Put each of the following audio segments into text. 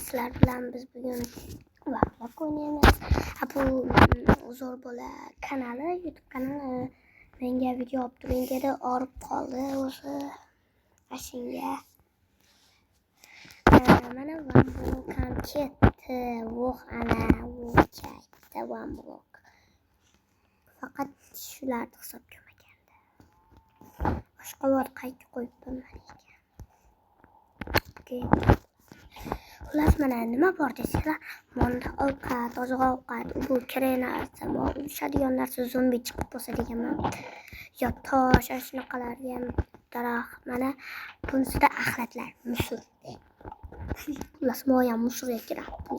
Sizlar bilan biz bugun vaqtlar o'ynaymiz. Bu Zo'r bola kanali, YouTube kanali. Menga video olib turing dedi, orib qoldi o'zi. Ashunga. Mana bu ham ketdi. Voh ana, voh ketdi one block. Faqat shularni hisobga olmaganda. Boshqa bor qayta qo'yibman ekan. Xullas mana nima bor desanglar, monda ovqat, oziq-ovqat, bu kerak narsa, urishadigan narsa zombi chiqib bo'lsa deganman. Yo tosh, shunaqalarga ham daraxt. Mana bunisida axlatlar, mushur. Xullas mo'yam mushurga kiradi.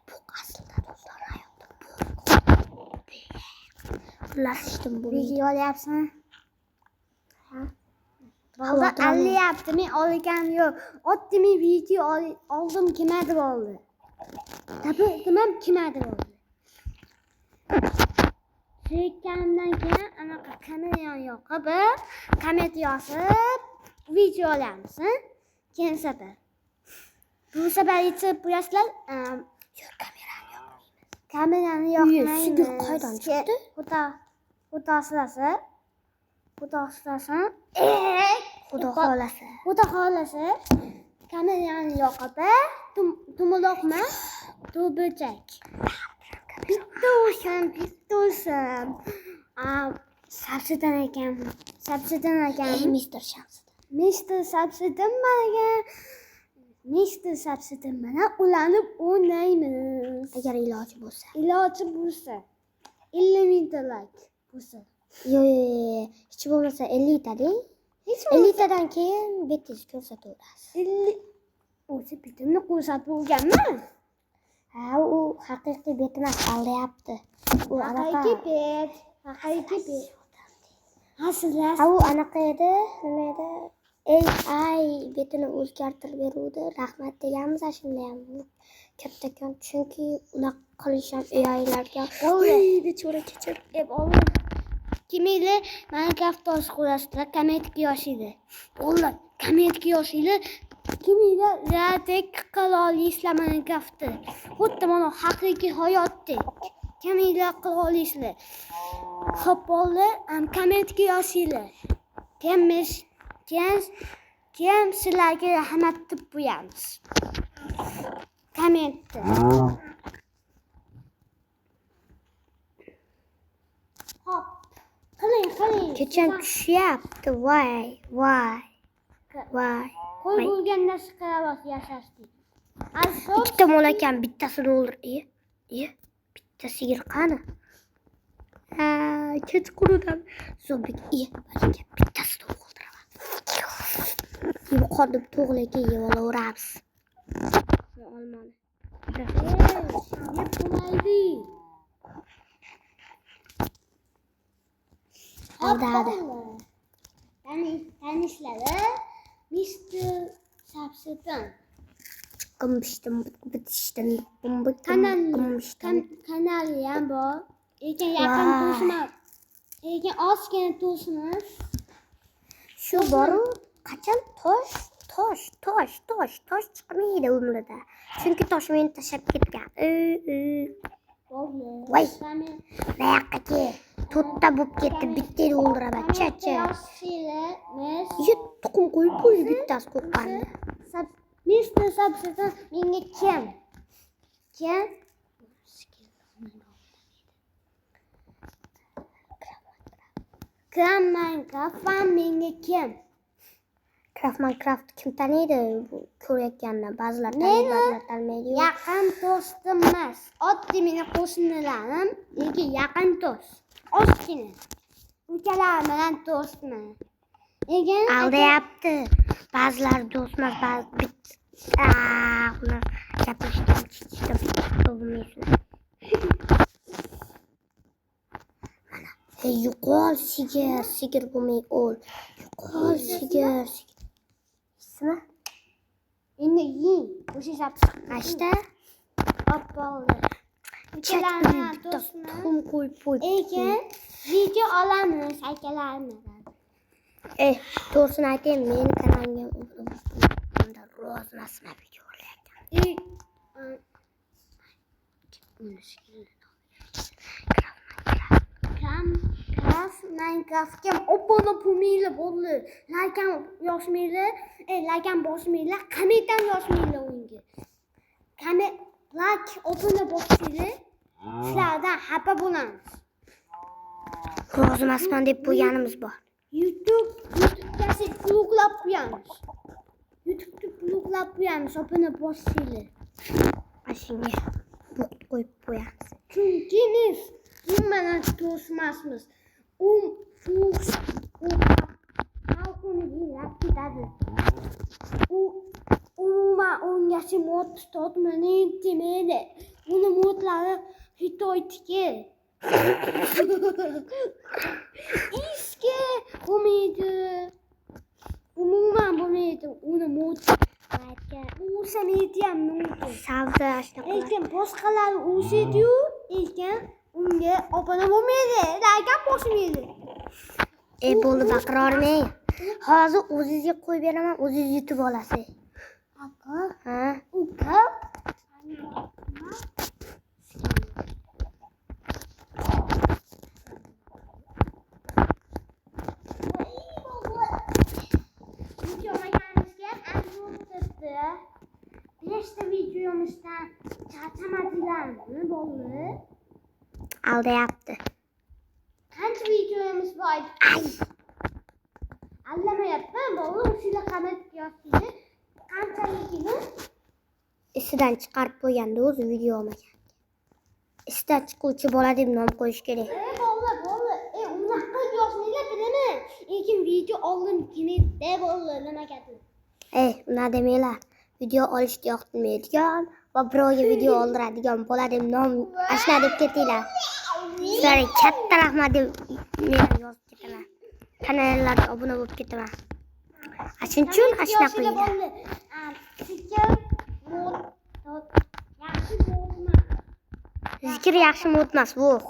Bu aslida do'stlar hayotda bu. Xullas ishdim bu. Video olyapsizmi? Hozir olyapti, men olganim yo'q. Otdim video oldim, kimadi bo'ldi. Tabiiy kimadi bo'ldi. Chekkandan keyin anaqa kamera yoqib, komment yozib, video olamiz. Keyin safar. Bu safar yetib qo'yasizlar. Yo'q, kamerani yoqmaymiz. Kamerani yoqmaymiz. Sigir qaydan chiqdi? Xudo xohlasa. Xudo xohlasa kamerani yoqib, tumaloqma, böcek. Bitta o'sam. Sabzidan ekan. Mister Shamsiddin. Mister Sabzidan mana ulanib o'ynaymiz. Agar iloji bo'lsa. 50 ming like bo'lsa. Yo'q, hech bo'lmasa 50 tading. 50 tadan keyin betingiz ko'rsataverasiz. 50 o'zi betimni ko'rsatib bo'lganmi? Ha, u haqiqiy bet emas, aldayapti. U anaqa. Haqiqiy bet. Aslan. Ha, u anaqa edi, nima edi? AI betini o'zgartirib beruvdi. Rahmat deganmiz shunda ham. Kattakon, chunki unaqa qilish ham AIlarga o'ydi cho'ra kechirib deb oldim. Kiminglar Minecraft qo'yasizlar, kommentga yozinglar. O'g'illar, kommentga yozinglar. Kiminglar radek qila olasizlar Minecraftni. Xuddi mana haqiqiy hayotdek. Kiminglar qila olasizlar. Xo'p, o'g'illar, kommentga yozinglar. Keyin sizlarga rahmat deb qo'yamiz. Kommentda. Hop. Qiling. Kecham tushyapti. Voy. Qo'y bo'lganda siqarab yashashdik. Ikkita mol ekan, bittasini o'ldirdi. Bitta sigir qani? Ha, kechqurundan zombi balki bittasini o'ldiraman. Yeb qolib to'g'liga yeb olaveramiz. Olmani. Yeb bo'lmaydi. Aldadi. Tanishlari Mister Sabzidan. Kanali ham bor. Lekin yaqin do'stimiz. Lekin ozgina do'stimiz. Shu boru qachon tosh chiqmaydi umrida. Chunki tosh meni tashlab ketgan. Voy. Naqqa kel. To'rtta bo'lib ketdi, bittani o'ldiraman. Chacha. Tuxum qo'yib bittasi qo'qqandi. Mister Sabzidan menga kim? Minecraft menga kim? Minecraft kim taniydi? Ko'rayotganda ba'zilar taniydi. Yaqin do'stim emas. Oddiy meni qo'shnilarim, lekin yaqin do'st. Ozgina. Ukalar bilan do'stman. Aldayapti. Ba'zilar do'st emas, ular gapirishdim. Bo'lmaysin. Hey, yo'qol sigir bo'lmay o'l. Yo'qol sigir. Ismi? Endi yeng. O'sha sabzi. Ashta. Oppoqli. Tuxum qo'yib. Ekin video olamiz akalarimiz. To'g'risini aytaymi, meni kanalimga unda ro'zmasina video olyapti. Minecraftga obuna bo'lmanglar bo'ldi. Like ham yozmanglar, like ham bosmanglar, comment ham yozmanglar unga. Like obuna bosinglar, sizlardan xafa bo'lamiz. Rozimasman deb qo'yganimiz bor. YouTube'ga siz bloklab qo'yamiz. YouTube'ga bloklab qo'yamiz, obuna bosinglar. Mashinaga buq qo'yib qo'yamiz. Chunki biz umuman do'stmasmiz. Xalqni yilab ketadi. Umuman o'ngasi mod tutmaydi, demaydi. Uni modlari Xitoydiki. Eski bo'lmaydi. Umuman bo'lmaydi. Uni mod o'samaydi ham mumkin. Savdo shunaqa. Lekin boshqalar o'saydi-yu, lekin unga obuna bo'lmaydi, like bosmaydi. Bo'ldi baqirolmang. Hozir o'zingizga qo'yib beraman, o'zingiz yutib olasiz. Ha? Uka. Beşte videomuzdan çarpamadılarmı bollu? Aldayapti. Kaç videomuz var? Ay! Anlamayapman, bollu usiyle qamat yo'qsiz. Qanchaligini? Esidan chiqarib qo'yganda o'zi video olmagan. Esidan chiquvchi bola deb nom qo'yish kerak. Bollu. Unaqa yozmanglar bilaman. Lekin video oldin keladi bollu, nima gaping? Una demanglar. Video olishni yoqtirmaydigan va birovga video oldiradigan bola deb nom ashna deb ketinglar. Sizlarga katta rahmat deb men yozib ketaman. Kanallarga obuna bo'lib ketaman. Shuning uchun ashna qilinglar. Zikr yaxshi mod emas, vo'q.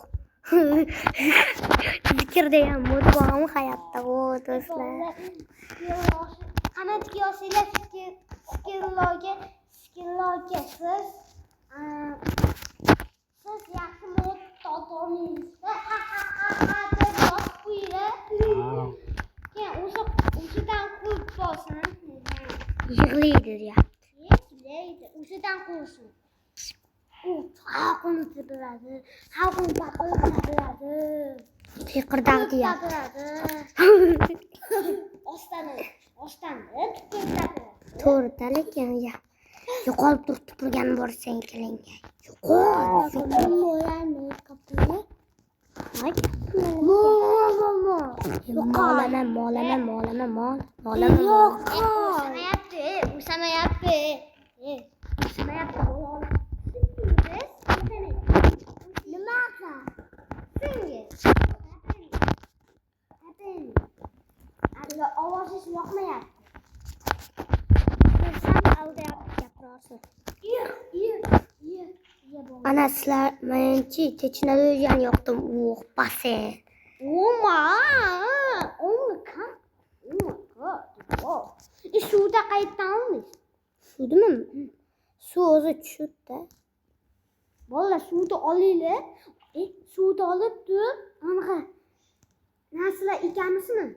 Zikr degan mod bormi hayotda, vo'q do'stlar. Qamatga yozinglar, skilllarga siz yaxshi mod topolmaysizlar. Deb yozib qo'yinglar. Keyin o'shadan qo'yib bosin. Yig'laydi deyapti. Yig'laydi. O'shadan qo'ysin. Xalqni biladi. Xalqni biladi. Fiqirdoq deyapti. Ostan tutiladi. To'g'ri, lekin yo'qolib turgan borsang kelinga. Usamayapti. Ovozingiz yoqmayapti. Sen aldayapti gapirasiz. Ana sizlar menchi technologiyan yoqdim. Basen. Oh my god. Suvda qayerdan oldingiz? Suvdimi? Suv o'zi tushibdi. Bola suvda olinglar. Suvda olib tur. Anaqa narsalar ekanmisizmi?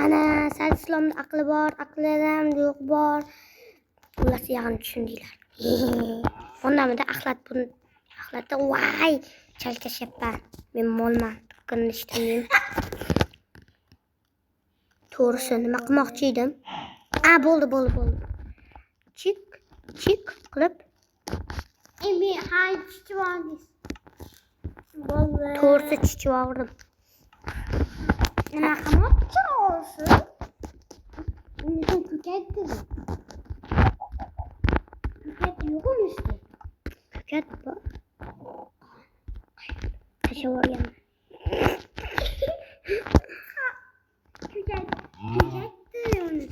Ana sal islomda aqli bor, aqlidan yo'q bor. Ular yag'ini tushundinglar. Ondamida axlatda voy chalkashyapman. Men molman. Ko'rinishdan. To'g'risi nima qilmoqchi edim? Bo'ldi. Chik qilib. Men hay chichvangiz. Bo'ldi. To'g'risi chichvordim. Nima qilmoqchi o'zi? Uni ko'katdi. Ko'kat yo'qmi sizda? Ko'kat bor. Tashlab yuborganman. Ko'katdi uni.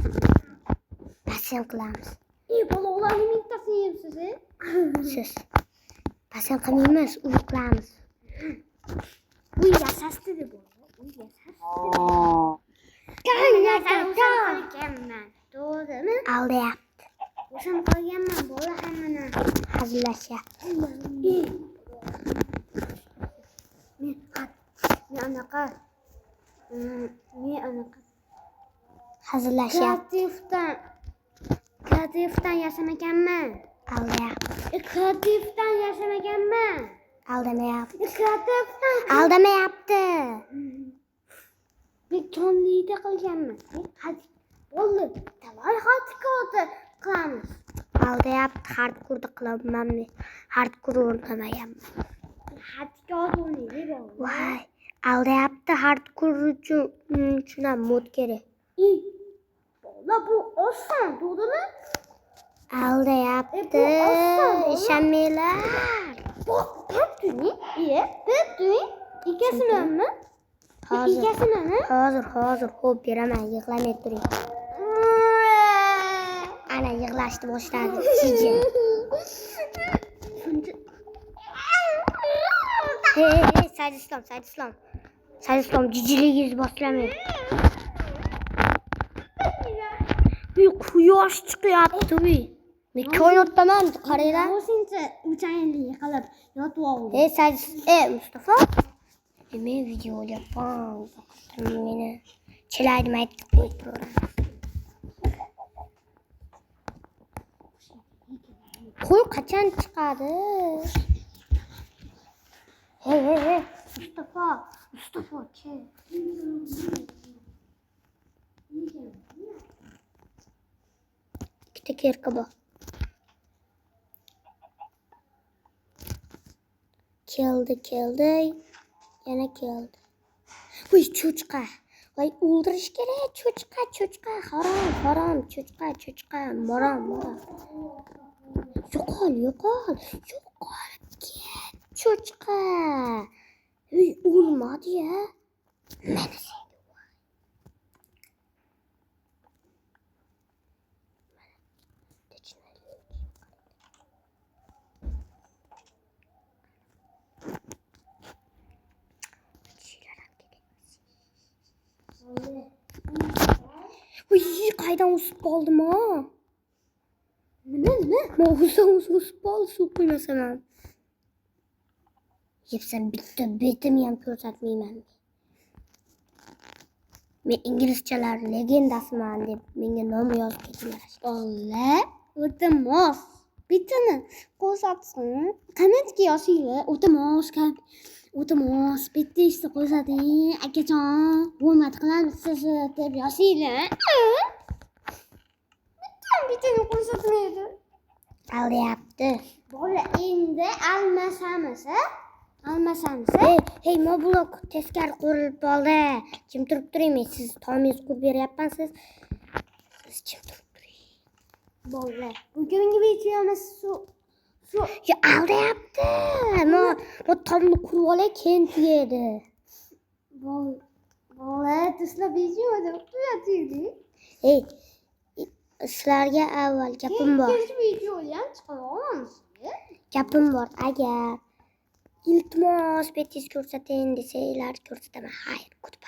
Basen qilamiz. Bola ularni mingtasini yeyapsiz, Siz. Basen qilmaymiz, uy qilamiz. Uy yasasdi deb bo'ldi. Uy yasasdi. To'g'rimi? Aldayapti. O'zim qolganman bola hammani. hazillashyapti. Men anaqa Hazillashyapti. kreativdan yashamaganman. Aldayapti. Kreativdan yashamaganman. Aldamayapti. Kreativdan Aldamayapti. bir tonlida qilganman. Hadi bo'ldi. Davay hardcore qilamiz. Aldayapti. Hardcore qilamanmi? Hardcore o'rnamaganman. Hardcore o'ynaydi bu. Voy, aldayapti. Hardcore uchun ham mod kerak. Bola bu oson, to'g'rimi? Aldayapti. Bu oson. Ishonmanglar. Bu peptuni, peptuni ikkasinimi? Hozir. Ikkasinimi? Hozir. Xo'p, beraman. Yig'lamay turing. Ana yig'lashni boshladi. Jiji. Hey, Said Islom, jijiligingizni boshlamang. Quyosh chiqyapti. Men koinotdaman, qaranglar. O'shincha uchayinli qilib yotib oldim. Hey, Mustafa. Men video olyapman. Meni chilaydim aytib qo'yib turaman. Qo'y qachon chiqadi? Hey, Mustafa, kel. Ikkita kerka bor. Keldi. Yana keldi. Voy, cho'chqa. Voy, o'ldirish kerak. Cho'chqa. Harom. Cho'chqa. Morom. Yo'qol. Ket. Cho'chqa. Voy, o'lmadi-ya. Mana sen. Voy, qaydan o'sib qoldim-a? Nima? Men o'sib qoldi, suv quymasam ham. Yepsam bitta betimni ham ko'rsatmayman. Men inglizchalar legendasiman deb menga nom yozib ketdilar. Bola, o'tamos. Bittani ko'rsatsin. Kommentga yozinglar. O'tamos, bitta ishni ko'rsating. Akajon, hurmat qilamiz sizni deb yozinglar. Bittani ko'rsatmaydi. Aldayapti. Bola, endi almasamiz. Hey, moblok teskari qurilib qoldi. Kim turib turing? Siz tomingizni qurib beryapsiz. Siz kim turib turing? Bola, bugungi videomiz Ya, aldayapti. Men tomni qurib olay, keyin tugaydi. bola, tashlab videoni tugatdik. Hey, sizlarga avval gapim bor. Ikkinchi videoni ham chiqarib olamiz. Gapim bor. Agar iltimos betingizni ko'rsating desanglar, ko'rsataman. Xayr, goodbye.